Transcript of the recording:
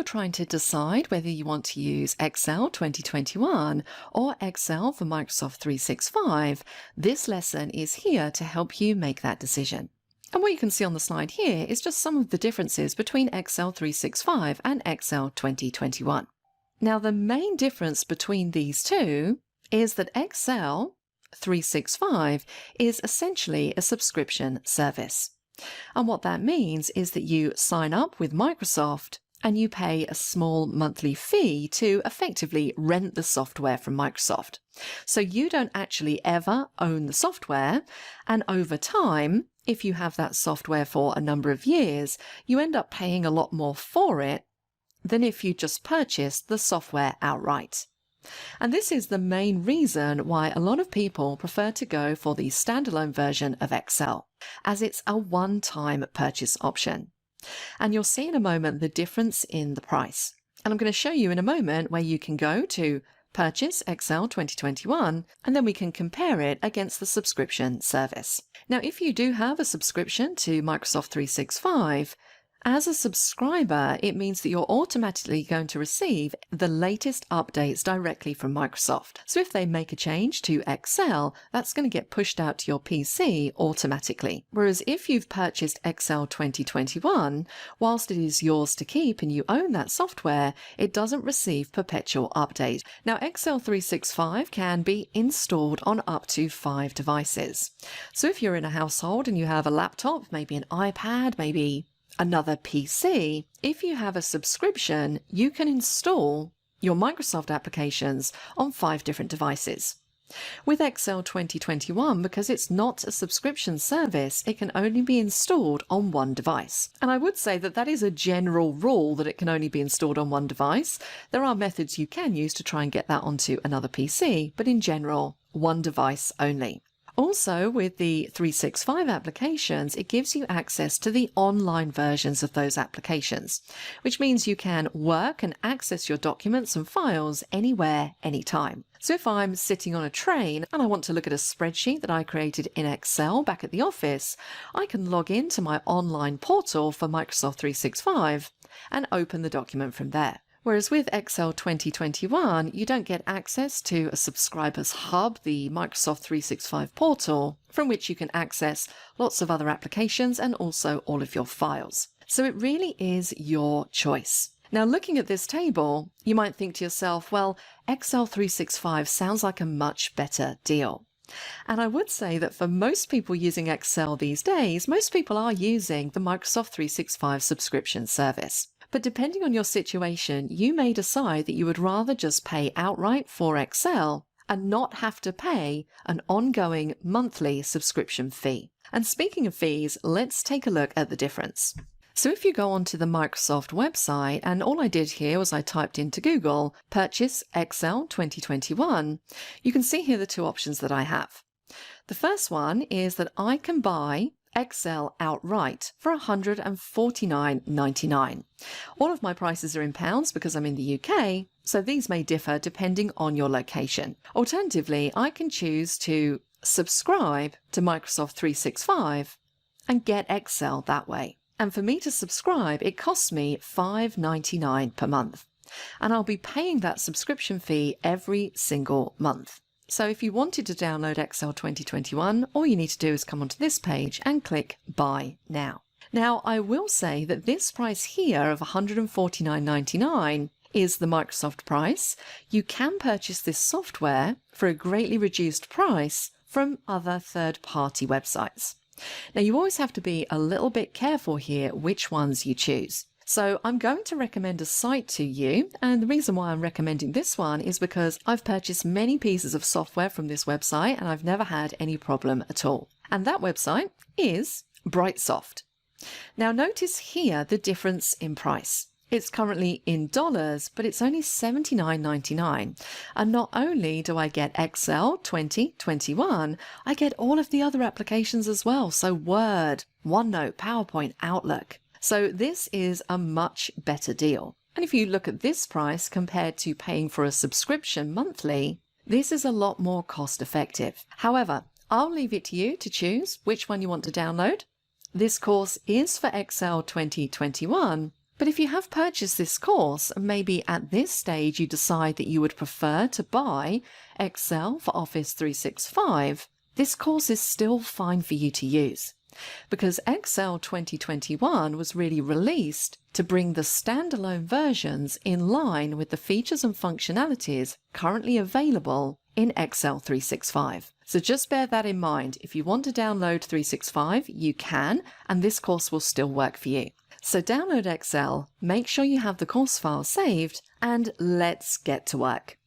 trying to decide whether you want to use Excel 2021 or Excel for Microsoft 365, this lesson is here to help you make that decision. And what you can see on the slide here is just some of the differences between Excel 365 and Excel 2021. Now, the main difference between these two is that Excel 365 is essentially a subscription service. And what that means is that you sign up with Microsoft and you pay a small monthly fee to effectively rent the software from Microsoft. So you don't actually ever own the software, and over time, if you have that software for a number of years, you end up paying a lot more for it than if you just purchased the software outright. And this is the main reason why a lot of people prefer to go for the standalone version of Excel, as it's a one-time purchase option. And you'll see in a moment the difference in the price. And I'm going to show you in a moment where you can go to Purchase Excel 2021, and then we can compare it against the subscription service. Now, if you do have a subscription to Microsoft 365, as a subscriber, it means that you're automatically going to receive the latest updates directly from Microsoft. So if they make a change to Excel, that's going to get pushed out to your PC automatically. Whereas if you've purchased Excel 2021, whilst it is yours to keep and you own that software, it doesn't receive perpetual updates. Now, Excel 365 can be installed on up to 5 devices. So if you're in a household and you have a laptop, maybe an iPad, maybe another PC, if you have a subscription, you can install your Microsoft applications on 5 different devices. With Excel 2021, because it's not a subscription service, it can only be installed on 1 device. And I would say that that is a general rule, that it can only be installed on 1 device. There are methods you can use to try and get that onto another PC, but in general, 1 device only. Also, with the 365 applications, it gives you access to the online versions of those applications, which means you can work and access your documents and files anywhere, anytime. So if I'm sitting on a train and I want to look at a spreadsheet that I created in Excel back at the office, I can log into my online portal for Microsoft 365 and open the document from there. Whereas with Excel 2021, you don't get access to a subscriber's hub, the Microsoft 365 portal, from which you can access lots of other applications and also all of your files. So it really is your choice. Now, looking at this table, you might think to yourself, well, Excel 365 sounds like a much better deal. And I would say that for most people using Excel these days, most people are using the Microsoft 365 subscription service. But depending on your situation, you may decide that you would rather just pay outright for Excel and not have to pay an ongoing monthly subscription fee. And speaking of fees, let's take a look at the difference. So if you go onto the Microsoft website, and all I did here was I typed into Google, Purchase Excel 2021, you can see here the 2 options that I have. The first one is that I can buy Excel outright for $149.99. All of my prices are in pounds because I'm in the UK, so these may differ depending on your location. Alternatively, I can choose to subscribe to Microsoft 365 and get Excel that way. And for me to subscribe, it costs me $5.99 per month. And I'll be paying that subscription fee every single month. So if you wanted to download Excel 2021, all you need to do is come onto this page and click Buy Now. Now, I will say that this price here of $149.99 is the Microsoft price. You can purchase this software for a greatly reduced price from other third-party websites. Now, you always have to be a little bit careful here which ones you choose. So I'm going to recommend a site to you, and the reason why I'm recommending this one is because I've purchased many pieces of software from this website and I've never had any problem at all. And that website is Brightsoft. Now notice here the difference in price. It's currently in dollars, but it's only $79.99. And not only do I get Excel 2021, I get all of the other applications as well. So Word, OneNote, PowerPoint, Outlook. So this is a much better deal. And if you look at this price compared to paying for a subscription monthly, this is a lot more cost effective. However, I'll leave it to you to choose which one you want to download. This course is for Excel 2021, But if you have purchased this course, and maybe at this stage you decide that you would prefer to buy Excel for Office 365, this course is still fine for you to use, because Excel 2021 was really released to bring the standalone versions in line with the features and functionalities currently available in Excel 365. So just bear that in mind. If you want to download 365, you can, and this course will still work for you. So download Excel, make sure you have the course file saved, and let's get to work.